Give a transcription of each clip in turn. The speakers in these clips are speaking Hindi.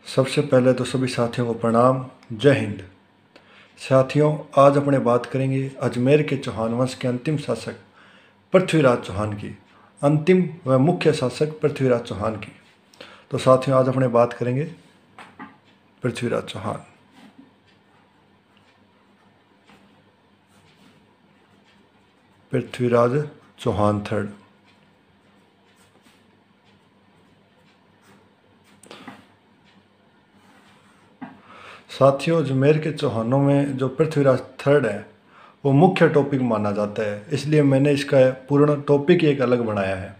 सबसे पहले तो सभी साथियों को प्रणाम। जय हिंद। साथियों, आज अपने बात करेंगे अजमेर के चौहान वंश के अंतिम शासक पृथ्वीराज चौहान की, अंतिम व मुख्य शासक पृथ्वीराज चौहान की। तो साथियों, आज अपने बात करेंगे पृथ्वीराज चौहान। पृथ्वीराज चौहान थर्ड। साथियों, अजमेर के चौहानों में जो पृथ्वीराज थर्ड है वो मुख्य टॉपिक माना जाता है, इसलिए मैंने इसका पूर्ण टॉपिक ही एक अलग बनाया है।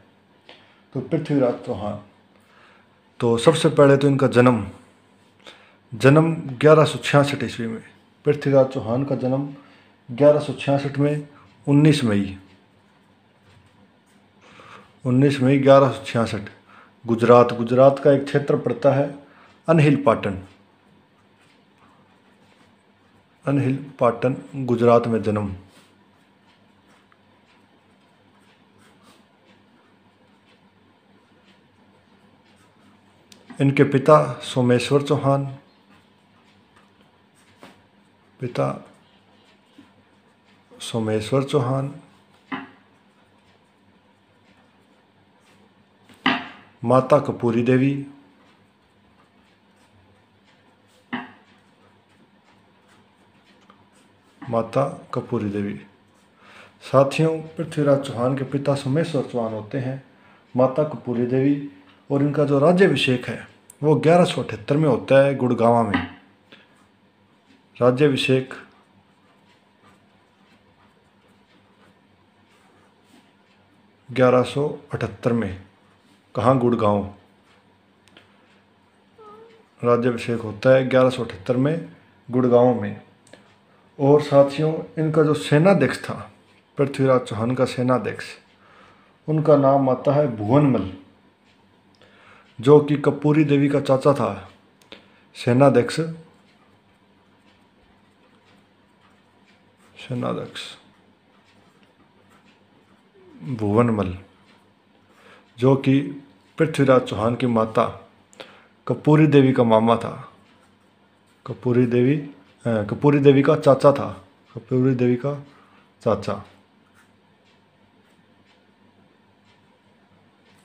तो पृथ्वीराज चौहान, तो सबसे पहले तो इनका जन्म 1166 ईस्वी में। पृथ्वीराज चौहान का जन्म 1166 में 19 मई 1166 गुजरात का एक क्षेत्र पड़ता है अनहिल पाटन गुजरात में जन्म। इनके पिता सोमेश्वर चौहान, माता कपूरी देवी, साथियों, पृथ्वीराज चौहान के पिता सोमेश्वर चौहान होते हैं, माता कपूरी देवी, और इनका जो राज्याभिषेक है वो 1178 में होता है गुड़गांव में। राज्याभिषेक 1178 में, कहाँ? गुड़गांव। राज्याभिषेक होता है 1178 में गुड़गांव में। और साथियों, इनका जो सेनाध्यक्ष था, पृथ्वीराज चौहान का सेनाध्यक्ष, उनका नाम आता है भुवनमल, जो कि कपूरी देवी का चाचा था। सेनाध्यक्ष भुवनमल, जो कि पृथ्वीराज चौहान की माता कपूरी देवी का मामा था। कपूरी देवी का चाचा था। कपूरी देवी का चाचा।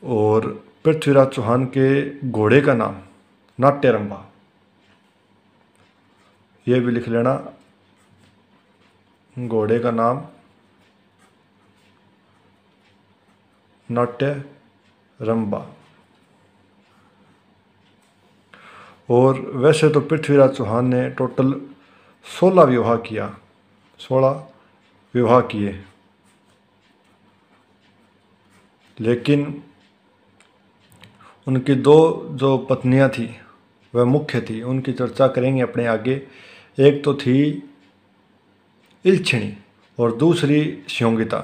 और पृथ्वीराज चौहान के घोड़े का नाम नाट्यरंबा, ये भी लिख लेना। घोड़े का नाम नाट्यरंबा। और वैसे तो पृथ्वीराज चौहान ने टोटल 16 विवाह किए, लेकिन उनकी दो जो पत्नियां थी वह मुख्य थी, उनकी चर्चा करेंगे अपने आगे। एक तो थी इल्छिणी और दूसरी स्योंगिता।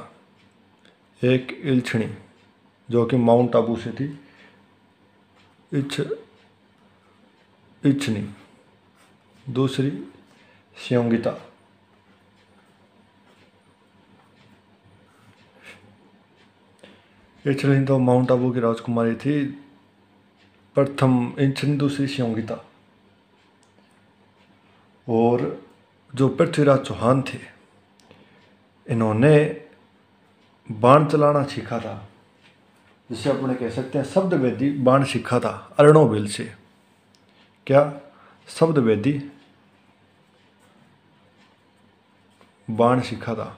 एक इल्छिणी जो कि माउंट आबू से थी, इल्छिणी, दूसरी स्योंगिता। इल्छिणी तो माउंट आबू की राजकुमारी थी, प्रथम इल्छिणी, दूसरी स्योंगिता। और जो पृथ्वीराज चौहान थे, इन्होंने बाण चलाना सीखा था, जिसे अपने कह सकते हैं शब्दवेदी बाण सीखा था अर्णोबिल से। क्या? शब्दवेदी बाण सीखा था।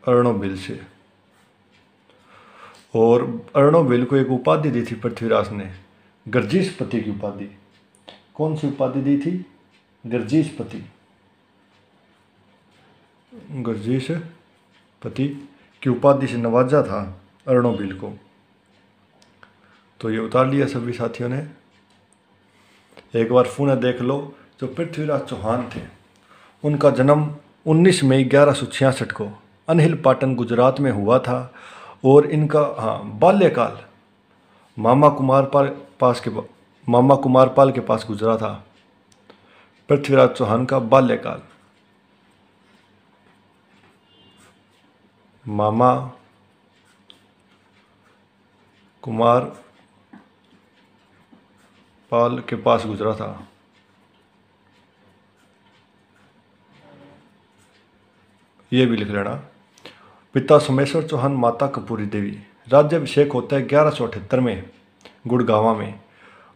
अर्णोबिल से। और अर्णोबिल को एक उपाधि दी थी पृथ्वीराज ने, गर्जीशपति की उपाधि। कौन सी उपाधि दी थी? गर्जीशपति की उपाधि से नवाजा था अर्णोबिल को। तो ये उतार लिया सभी साथियों ने। एक बार पुनः देख लो, जो पृथ्वीराज चौहान थे उनका जन्म 19 मई 1166 को अनहिल पाटन गुजरात में हुआ था। और इनका बाल्यकाल मामा कुमारपाल के पास गुजरा था। पृथ्वीराज चौहान का बाल्यकाल मामा कुमार पाल के पास गुजरा था। ये भी लिख लेना। पिता सोमेश्वर चौहान, माता कपूरी देवी। राज्याभिषेक होता है 1178 में गुड़गांवा में।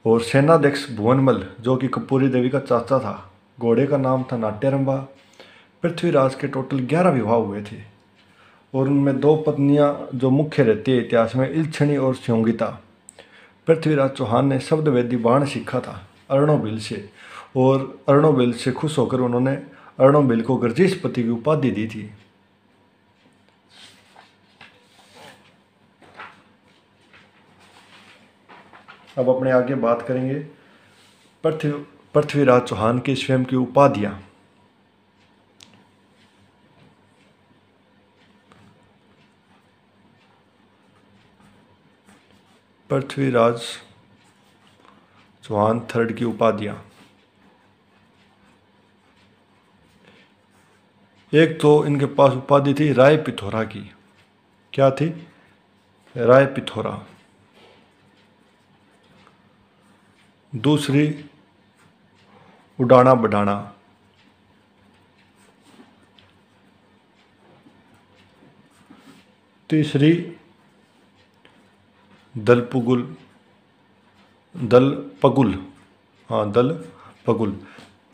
और सेनाध्यक्ष भुवनमल जो कि कपूरी देवी का चाचा था, घोड़े का नाम था नाट्यरंबा। पृथ्वीराज के टोटल 11 विवाह हुए थे और उनमें 2 पत्नियां जो मुख्य रहती है इतिहास में, इल्छणी और स्योंगिता। पृथ्वीराज चौहान ने शब्दवेदी बाण सीखा था अर्णोबिल से, और अर्णोबिल से खुश होकर उन्होंने अर्णोबिल को गर्जिष्पति की उपाधि दी थी। अब अपने आगे बात करेंगे पृथ्वीराज चौहान की स्वयं की उपाधियां। पृथ्वीराज चौहान थर्ड की उपाधियां। एक तो इनके पास उपाधि थी राय पिथौरा की। क्या थी? राय पिथौरा। दूसरी उडाना बढ़ाना। तीसरी दल पगुल। हाँ, दल पगुल।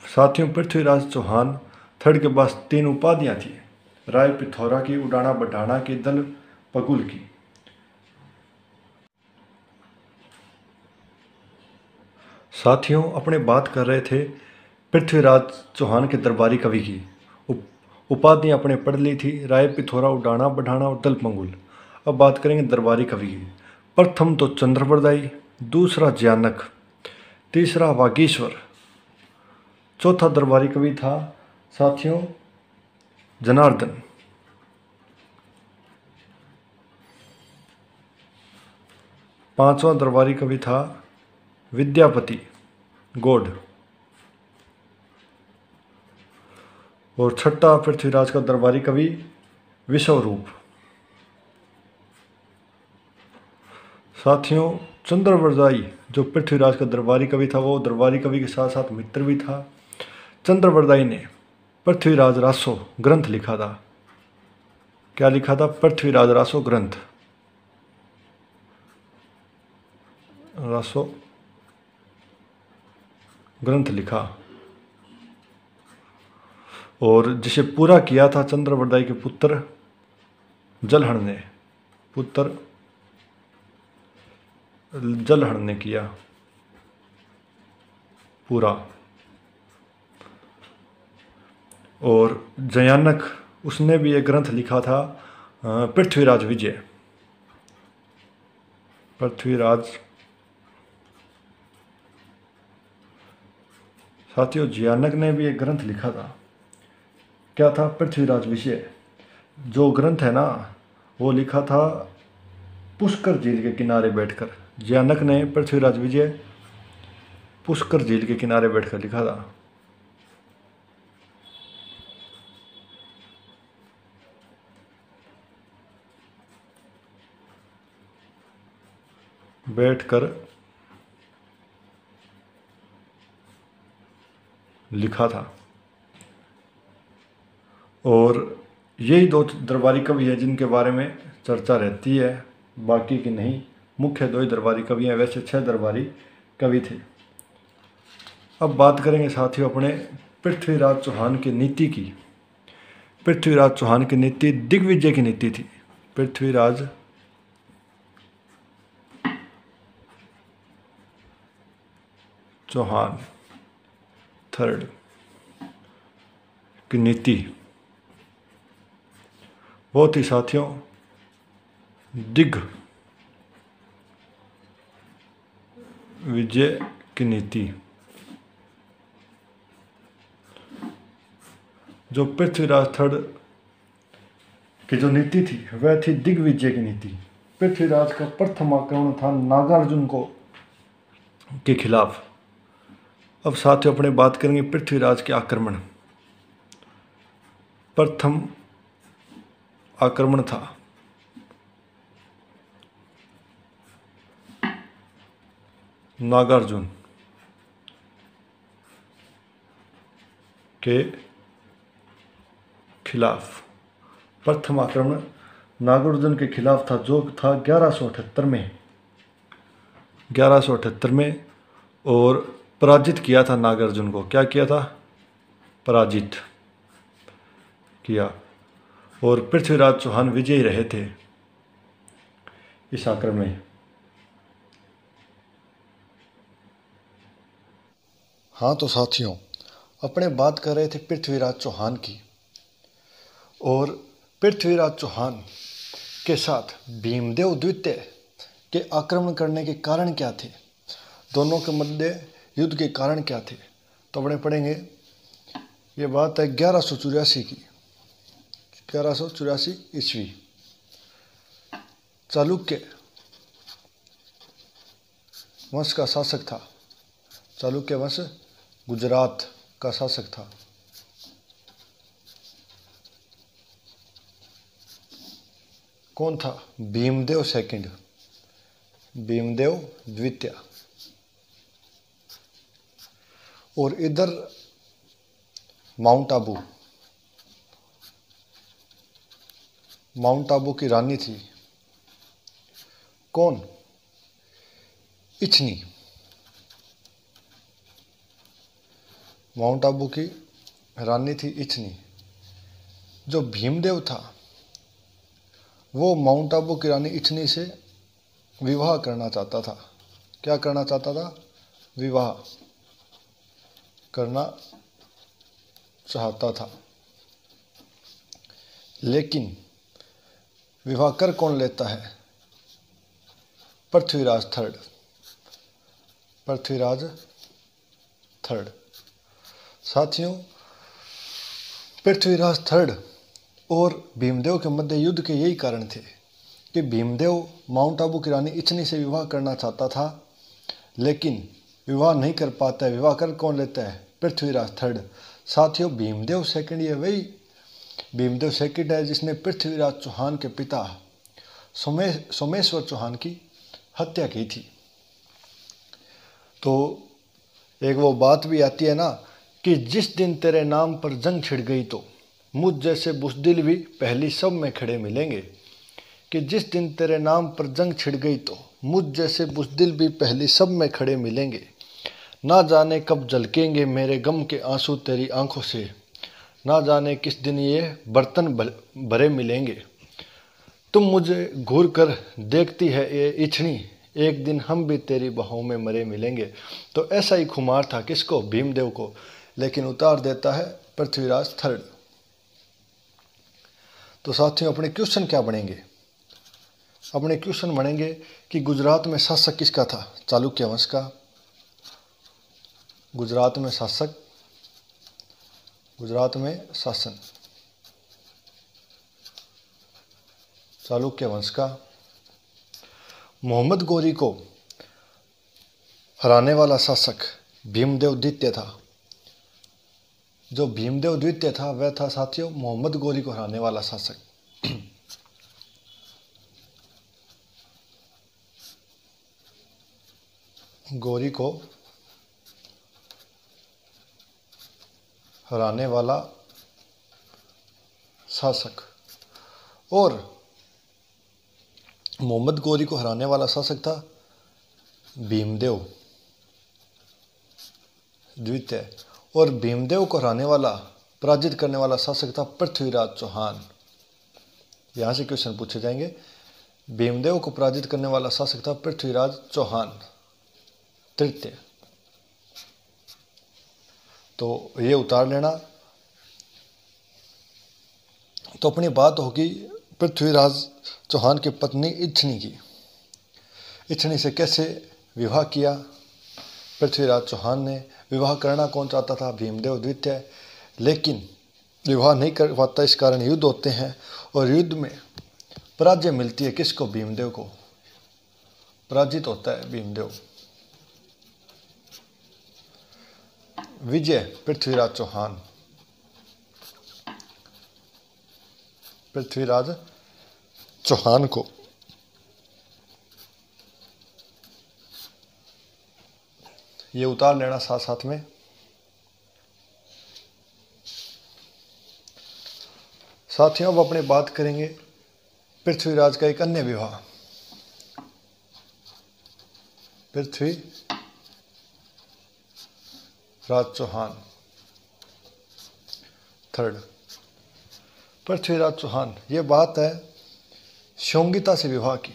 साथियों, पृथ्वीराज चौहान थर्ड के पास 3 उपाधियां थी, राय पिथौरा की, उडाना बढ़ाना की, दल पगुल की। साथियों, अपने बात कर रहे थे पृथ्वीराज चौहान के दरबारी कवि की। उपाधियां अपने पढ़ ली थी, राय पिथौरा, उडाना बढ़ाना और दल पंगुल। अब बात करेंगे दरबारी कवि की। प्रथम तो चंद्रप्रदाई, दूसरा ज्ञानक, तीसरा वागीश्वर, चौथा दरबारी कवि था साथियों जनार्दन। पांचवा दरबारी कवि था विद्यापति गौड़। और छठा पृथ्वीराज का दरबारी कवि विश्वरूप। साथियों, चंद्रवरदाई जो पृथ्वीराज का दरबारी कवि था, वो दरबारी कवि के साथ साथ मित्र भी था। चंद्रवरदाई ने पृथ्वीराज रासो ग्रंथ लिखा था। क्या लिखा था? पृथ्वीराज रासो ग्रंथ। रासो ग्रंथ लिखा और जिसे पूरा किया था चंद्रवरदाई के पुत्र जलहण ने। जलहण ने किया पूरा। और जयानक उसने भी एक ग्रंथ लिखा था पृथ्वीराज विजय। साथियों, जयानक ने भी एक ग्रंथ लिखा था। क्या था? पृथ्वीराज विजय। जो ग्रंथ है ना, वो लिखा था पुष्कर झील के किनारे बैठकर। जयानक ने पृथ्वीराज विजय पुष्कर झील के किनारे बैठकर लिखा था। बैठकर लिखा था। और यही 2 दरबारी कवि हैं जिनके बारे में चर्चा रहती है, बाकी की नहीं। मुख्य 2 ही दरबारी कवि हैं, वैसे 6 दरबारी कवि थे। अब बात करेंगे साथियों अपने पृथ्वीराज चौहान की नीति की। पृथ्वीराज चौहान की नीति दिग्विजय की नीति थी। पृथ्वीराज चौहान थर्ड की नीति वो थी साथियों दिग्विजय की नीति। जो पृथ्वीराज थर्ड की जो नीति थी वह थी दिग्विजय की नीति। पृथ्वीराज का प्रथम आक्रमण था नागार्जुन के खिलाफ। अब साथियों अपने बात करेंगे पृथ्वीराज के आक्रमण। प्रथम आक्रमण था। नागार्जुन के खिलाफ, प्रथम आक्रमण नागार्जुन के खिलाफ था, जो था 1178 में, और पराजित किया था नागार्जुन को। क्या किया था? पराजित किया। और पृथ्वीराज चौहान विजयी रहे थे इस आक्रमण में। हाँ तो साथियों, अपने बात कर रहे थे पृथ्वीराज चौहान की, और पृथ्वीराज चौहान के साथ भीमदेव द्वितीय के आक्रमण करने के कारण क्या थे, दोनों के मध्य युद्ध के कारण क्या थे, तो अपने पढ़ेंगे। ये बात है 1184 की, 1184 ईस्वी। चालुक्य वंश का शासक था। चालुक्य वंश गुजरात का शासक था। कौन था? भीमदेव सेकंड, भीमदेव द्वितीय। और इधर माउंट आबू, माउंट आबू की रानी थी कौन? इच्छनी। माउंट आबू की रानी थी इच्छनी। जो भीमदेव था वो माउंट आबू की रानी इच्छनी से विवाह करना चाहता था। क्या करना चाहता था? विवाह करना चाहता था। लेकिन विवाह कर कौन लेता है? Prithviraj third, Prithviraj third. साथियों, पृथ्वीराज थर्ड और भीमदेव के मध्य युद्ध के यही कारण थे कि भीमदेव माउंट आबू की रानी इच्छनी से विवाह करना चाहता था, लेकिन विवाह नहीं कर पाता है। विवाह कर कौन लेता है? पृथ्वीराज थर्ड। साथियों, भीमदेव सेकंड, ये वही भीमदेव सेकंड है जिसने पृथ्वीराज चौहान के पिता सोमेश्वर चौहान की हत्या की थी। तो एक वो बात भी आती है ना कि जिस दिन तेरे नाम पर जंग छिड़ गई तो मुझ जैसे बुज़दिल भी पहली सब में खड़े मिलेंगे। कि जिस दिन तेरे नाम पर जंग छिड़ गई तो मुझ जैसे बुज़दिल भी पहली सब में खड़े मिलेंगे। ना जाने कब झलकेंगे मेरे गम के आंसू तेरी आंखों से, ना जाने किस दिन ये बर्तन भरे मिलेंगे। तुम मुझे घूर कर देखती है ये इच्छनी, एक दिन हम भी तेरी बाहों में मरे मिलेंगे। तो ऐसा ही खुमार था किसको? भीमदेव को। लेकिन उतार देता है पृथ्वीराज थर्ड। तो साथियों, अपने क्वेश्चन क्या बनेंगे? अपने क्वेश्चन बनेंगे कि गुजरात में शासक किसका था? चालुक्य वंश का। गुजरात में शासक, गुजरात में शासन चालुक्य वंश का। मोहम्मद गोरी को हराने वाला शासक भीमदेव द्वितीय था। जो भीमदेव द्वितीय था वह था साथियों मोहम्मद गोरी को हराने वाला शासक। गोरी को हराने वाला शासक। और मोहम्मद गोरी को हराने वाला शासक था भीमदेव द्वितीय। और भीमदेव को हराने वाला, पराजित करने वाला शासक था पृथ्वीराज चौहान। यहां से क्वेश्चन पूछे जाएंगे। भीमदेव को पराजित करने वाला शासक था पृथ्वीराज चौहान तृतीय। तो ये उतार लेना। तो अपनी बात होगी पृथ्वीराज चौहान की पत्नी इच्छनी की। इच्छनी से कैसे विवाह किया पृथ्वीराज चौहान ने? विवाह करना कौन चाहता था? भीमदेव द्वितीय। लेकिन विवाह नहीं कर पाता, इस कारण युद्ध होते हैं और युद्ध में पराजय मिलती है किसको? भीमदेव को। पराजित होता है भीमदेव। विजय पृथ्वीराज चौहान। पृथ्वीराज चौहान को। ये उतार लेना साथ साथ में। साथियों, अब अपनी बात करेंगे पृथ्वीराज का एक अन्य विवाह। पृथ्वीराज चौहान थर्ड। पृथ्वीराज चौहान, ये बात है शोंगिता से विवाह की,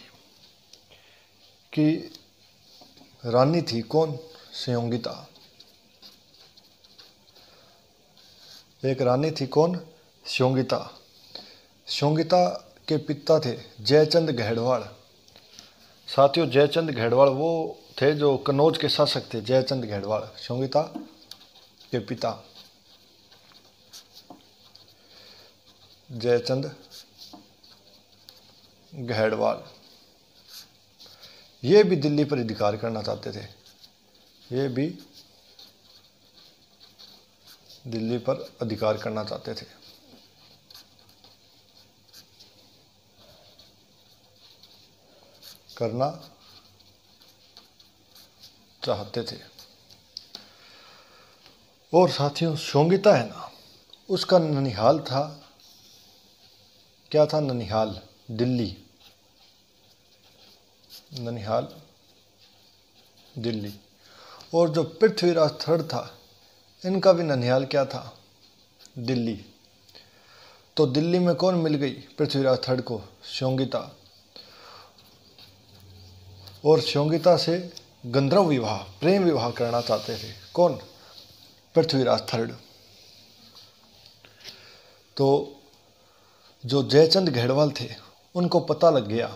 कि रानी थी कौन? संयोगिता। एक रानी थी कौन? संयोगिता। संयोगिता के पिता थे जयचंद गहड़वाल। साथियों, जयचंद गहड़वाल वो थे जो कन्नौज के शासक थे। जयचंद गहड़वाल संयोगिता के पिता। जयचंद गहड़वाल ये भी दिल्ली पर अधिकार करना चाहते थे। ये भी दिल्ली पर अधिकार करना चाहते थे। करना चाहते थे। और साथियों, संयोगिता है ना, उसका ननिहाल था। क्या था? ननिहाल, दिल्ली। ननिहाल दिल्ली। और जो पृथ्वीराज थर्ड था, इनका भी ननिहाल क्या था? दिल्ली। तो दिल्ली में कौन मिल गई पृथ्वीराज थर्ड को? संयोगिता। और संयोगिता से गंधर्व विवाह, प्रेम विवाह करना चाहते थे कौन? पृथ्वीराज थर्ड। तो जो जयचंद गहड़वाल थे, उनको पता लग गया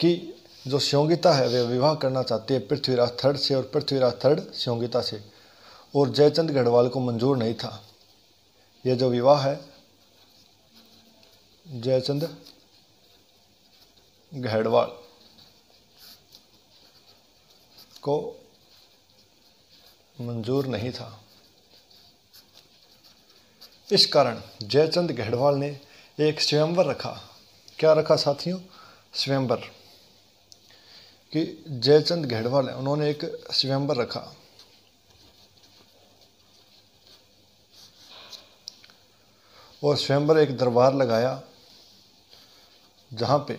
कि जो संयोगिता है वे विवाह करना चाहती है पृथ्वीराज थर्ड से, और पृथ्वीराज थर्ड संयोगिता से। और जयचंद गढ़वाल को मंजूर नहीं था ये जो विवाह है, जयचंद गढ़वाल को मंजूर नहीं था। इस कारण जयचंद गढ़वाल ने एक स्वयंवर रखा। क्या रखा साथियों? स्वयंवर। कि जयचंद गढ़वाल है, उन्होंने एक स्वयंवर रखा। और स्वयंवर एक दरबार लगाया जहाँ पे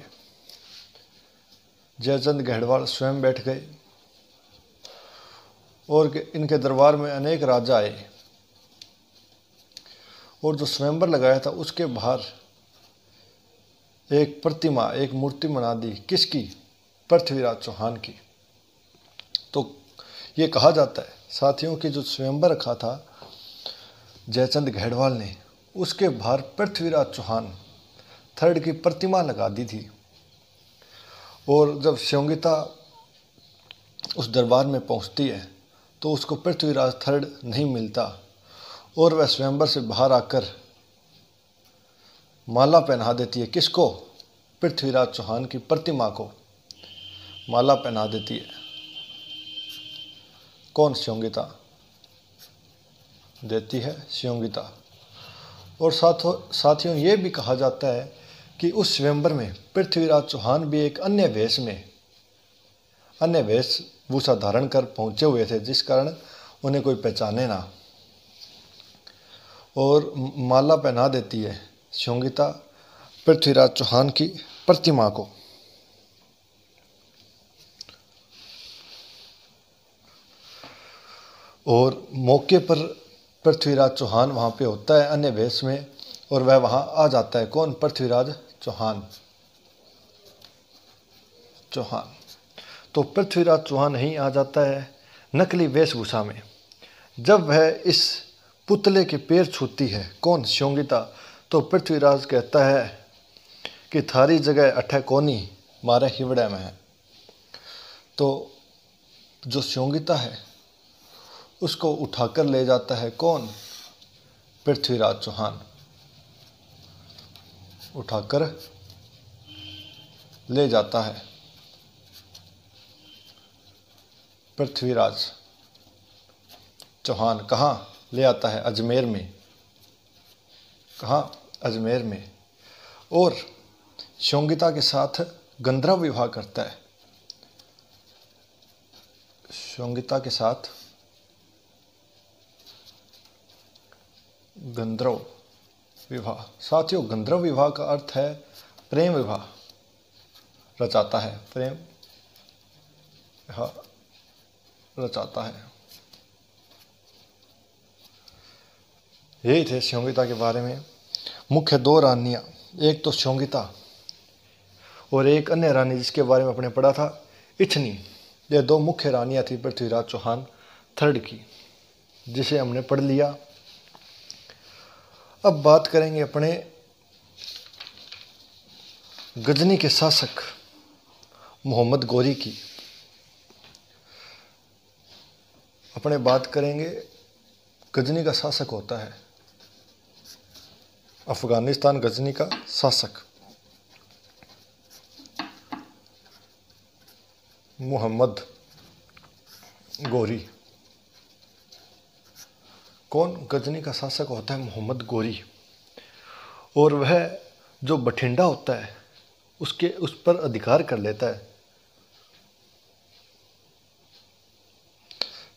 जयचंद गढ़वाल स्वयं बैठ गए, और इनके दरबार में अनेक राजा आए। और जो स्वयंवर लगाया था उसके बाहर एक प्रतिमा, एक मूर्ति बना दी। किसकी? पृथ्वीराज चौहान की। तो ये कहा जाता है साथियों कि जो स्वयंवर रखा था जयचंद गढ़वाल ने, उसके बाहर पृथ्वीराज चौहान थर्ड की प्रतिमा लगा दी थी। और जब संयोगिता उस दरबार में पहुंचती है तो उसको पृथ्वीराज थर्ड नहीं मिलता, और वह स्वयंवर से बाहर आकर माला पहना देती है। किसको? पृथ्वीराज चौहान की प्रतिमा को माला पहना देती है। कौन? संयोगिता देती है, संयोगिता। और साथियों ये भी कहा जाता है कि उस स्वयंवर में पृथ्वीराज चौहान भी एक अन्य वेशभूषा धारण कर पहुंचे हुए थे, जिस कारण उन्हें कोई पहचाने ना। और माला पहना देती है संयोगिता पृथ्वीराज चौहान की प्रतिमा को। और मौके पर पृथ्वीराज चौहान वहाँ पे होता है अन्य वेश में, और वह वहाँ आ जाता है। कौन? पृथ्वीराज चौहान। तो पृथ्वीराज चौहान ही आ जाता है नकली वेशभूषा में। जब वह इस पुतले के पैर छूती है, कौन? संयोगिता, तो पृथ्वीराज कहता है कि थारी जगह अठे कोनी, मारे हिवड़े में है। तो जो संयोगिता है उसको उठाकर ले जाता है कौन? पृथ्वीराज चौहान। उठाकर ले जाता है पृथ्वीराज चौहान। कहाँ ले आता है? अजमेर में। कहाँ? अजमेर में। और शोंगिता के साथ गंधर्व विवाह करता है। शोंगिता के साथ गंधर्व विवाह। साथियों, गंधर्व विवाह का अर्थ है प्रेम विवाह रचाता है, प्रेम विवाह रचाता है। यही थे शोंगिता के बारे में मुख्य दो रानियां, एक तो शोंगिता और एक अन्य रानी जिसके बारे में अपने पढ़ा था, इच्छनी। ये दो मुख्य रानियां थी पृथ्वीराज चौहान थर्ड की, जिसे हमने पढ़ लिया। अब बात करेंगे अपने गजनी के शासक मोहम्मद गौरी की। अपने बात करेंगे गजनी का शासक होता है अफगानिस्तान, गजनी का शासक मोहम्मद गौरी। कौन? गजनी का शासक होता है मोहम्मद गौरी, और वह जो बठिंडा होता है उस पर अधिकार कर लेता है।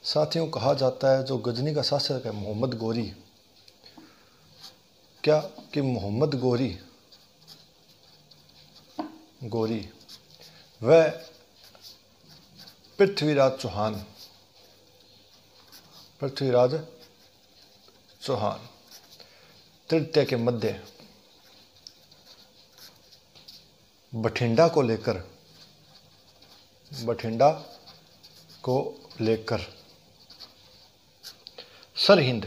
साथियों, कहा जाता है जो गजनी का शासक है मोहम्मद गौरी, क्या कि मोहम्मद गौरी वह पृथ्वीराज चौहान तृतीय के मध्य बठिंडा को लेकर सरहिंद,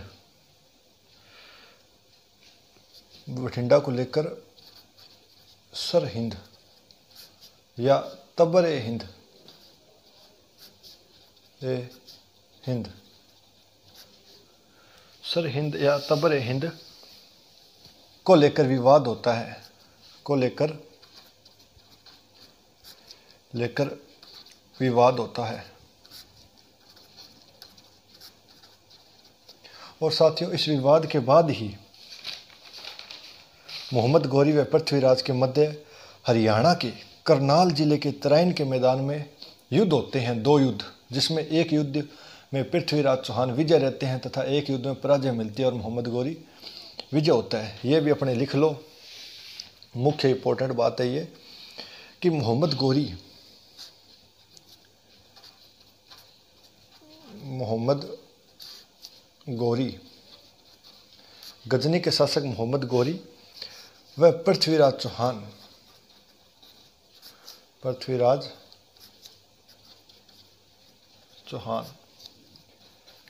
बठिंडा को लेकर सरहिंद या तबरे हिंद सरहिंद या तबरे हिंद को लेकर विवाद होता है, लेकर विवाद होता है। और साथियों, इस विवाद के बाद ही मोहम्मद गौरी व पृथ्वीराज के मध्य हरियाणा के करनाल जिले के तराइन के मैदान में युद्ध होते हैं, दो युद्ध, जिसमें एक युद्ध में पृथ्वीराज चौहान विजय रहते हैं तथा एक युद्ध में पराजय मिलती है और मोहम्मद गौरी विजय होता है। ये भी अपने लिख लो, मुख्य इंपॉर्टेंट बात है ये कि मोहम्मद गौरी गजनी के शासक मोहम्मद गौरी व पृथ्वीराज चौहान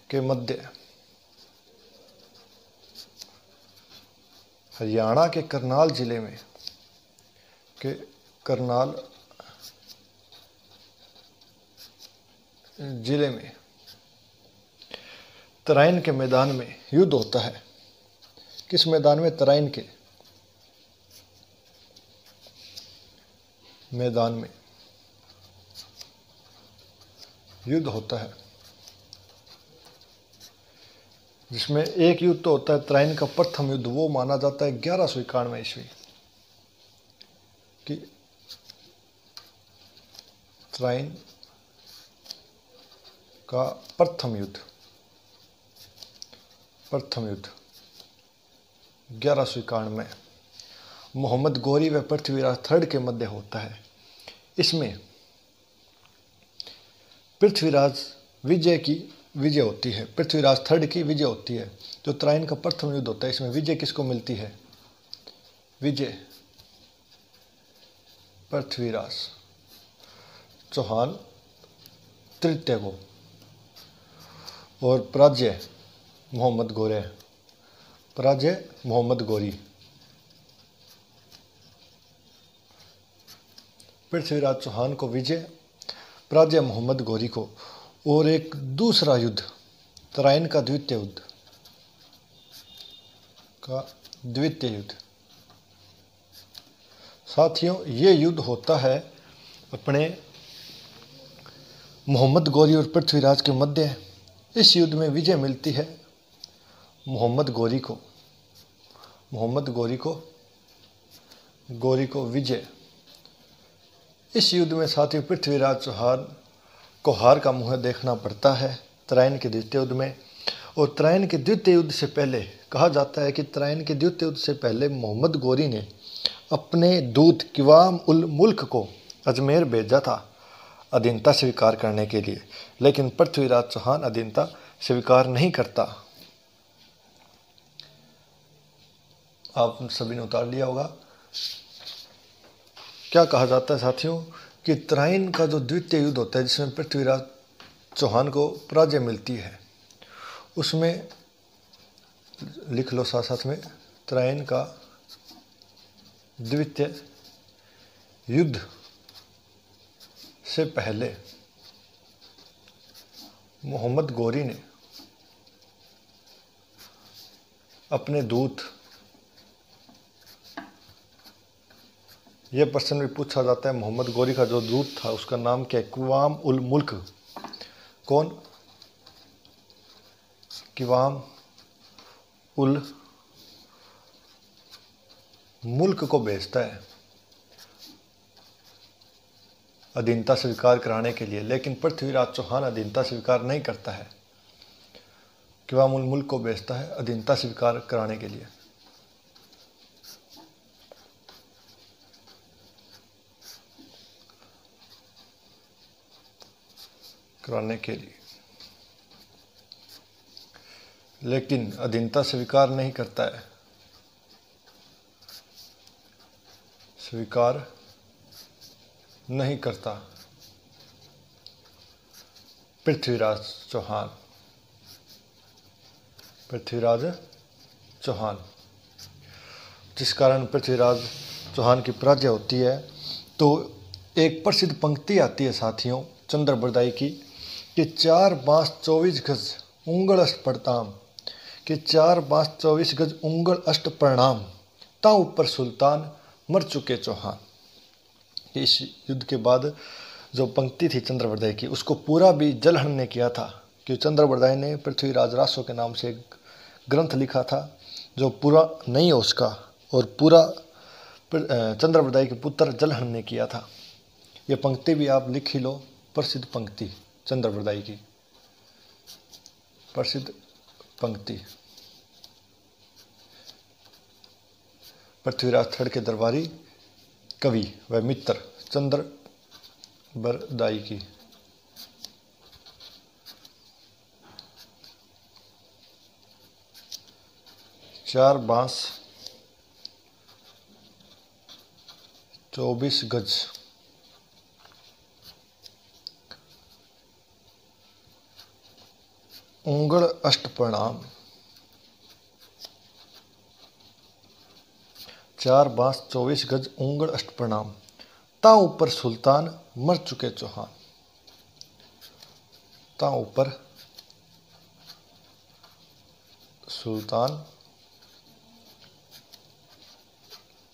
के मध्य हरियाणा के करनाल जिले में तराइन के मैदान में युद्ध होता है। किस मैदान में? तराइन के मैदान में युद्ध होता है, जिसमें एक युद्ध तो होता है तराइन का प्रथम युद्ध, वो माना जाता है 1191 ईस्वी कि तराइन का प्रथम युद्ध 1191 में मोहम्मद गौरी व पृथ्वीराज थर्ड के मध्य होता है। इसमें पृथ्वीराज होती है, पृथ्वीराज थर्ड की विजय होती है। जो तराइन का प्रथम युद्ध होता है, इसमें विजय किसको मिलती है? विजय पृथ्वीराज चौहान तृतीय को, और पराजय मोहम्मद गौरी। पृथ्वीराज चौहान को विजय, पराजय मोहम्मद गौरी को। और एक दूसरा युद्ध तराइन का द्वितीय युद्ध। साथियों, ये युद्ध होता है अपने मोहम्मद गौरी और पृथ्वीराज के मध्य। इस युद्ध में विजय मिलती है मोहम्मद गौरी को गौरी को विजय। इस युद्ध में साथियों पृथ्वीराज चौहान को हार का मुंह देखना पड़ता है तराइन के द्वितीय युद्ध में। और तराइन के द्वितीय युद्ध से पहले कहा जाता है कि तराइन के द्वितीय युद्ध से पहले मोहम्मद गौरी ने अपने दूत किवाम उल मुल्क को अजमेर भेजा था अधीनता स्वीकार करने के लिए, लेकिन पृथ्वीराज चौहान अधीनता स्वीकार नहीं करता। आप सभी ने उतार लिया होगा। क्या कहा जाता है साथियों कि तराइन का जो द्वितीय युद्ध होता है जिसमें पृथ्वीराज चौहान को पराजय मिलती है, उसमें लिख लो साथ साथ में, तराइन का द्वितीय युद्ध से पहले मोहम्मद गौरी ने अपने दूत, यह प्रश्न भी पूछा जाता है मोहम्मद गौरी का जो दूत था उसका नाम क्या है? किवाम उल मुल्क। कौन? किवाम उल मुल्क को भेजता है अधीनता स्वीकार कराने के लिए, लेकिन पृथ्वीराज चौहान अधीनता स्वीकार नहीं करता है। किवाम उल मुल्क को भेजता है अधीनता स्वीकार कराने के लिए। लेकिन अधीनता स्वीकार नहीं करता है, स्वीकार नहीं करता पृथ्वीराज चौहान, जिस कारण पृथ्वीराज चौहान की पराजय होती है। तो एक प्रसिद्ध पंक्ति आती है साथियों चंद्र बरदाई की कि 4 बाँस 24 गज उंगल अष्ट प्रणाम, कि 4 बाँस 24 गज उंगल अष्ट प्रणाम, ता ऊपर सुल्तान मर चुके चौहान। इस युद्ध के बाद जो पंक्ति थी चंद्र बरदाई की, उसको पूरा भी जलहन ने किया था कि चंद्र बरदाई ने पृथ्वीराज रासो के नाम से एक ग्रंथ लिखा था जो पूरा नहीं है उसका, और पूरा चंद्र बरदाई के पुत्र जलहन ने किया था। ये पंक्ति भी आप लिख ही लो, प्रसिद्ध पंक्ति चंद्र बरदाई की, प्रसिद्ध पंक्ति। पृथ्वीराज थर्ड के दरबारी कवि व मित्र चंद्र बरदाई की। चार बाँस 24 गज उंगल अष्ट प्रणाम, 4 बाँस 24 गज उंगल अष्ट प्रणाम, ता ऊपर सुल्तान मर चुके चौहान, ता ऊपर सुल्तान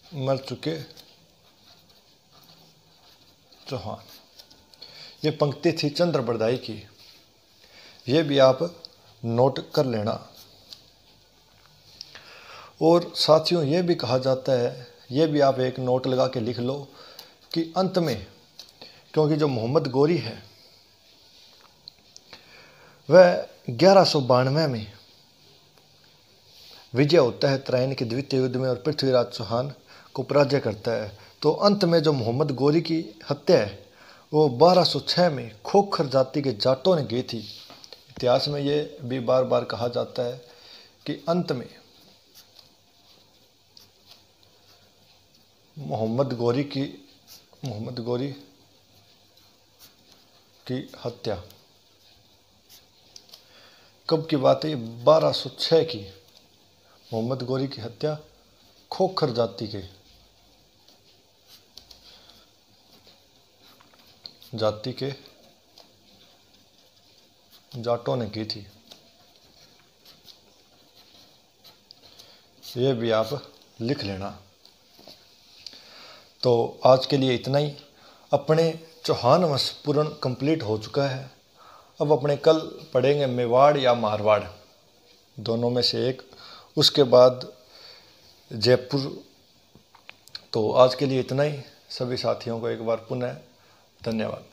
मर चुके चौहान। ये पंक्ति थी चंद्र बरदाई की, ये भी आप नोट कर लेना। और साथियों ये भी कहा जाता है, ये भी आप एक नोट लगा के लिख लो कि अंत में, क्योंकि जो मोहम्मद गौरी है वह 1192 में विजय होता है तराइन के द्वितीय युद्ध में और पृथ्वीराज चौहान को पराजय करता है। तो अंत में जो मोहम्मद गौरी की हत्या है वो 1206 में खोखर जाति के जाटों ने की थी। इतिहास में ये भी बार बार कहा जाता है कि अंत में मोहम्मद गौरी की हत्या कब की बात है? 1206 की मोहम्मद गौरी की हत्या खोखर जाति के जाटों ने की थी। ये भी आप लिख लेना। तो आज के लिए इतना ही। अपने चौहान वंश पूर्ण कंप्लीट हो चुका है। अब अपने कल पढ़ेंगे मेवाड़ या मारवाड़, दोनों में से एक। उसके बाद जयपुर तो आज के लिए इतना ही। सभी साथियों को एक बार पुनः धन्यवाद।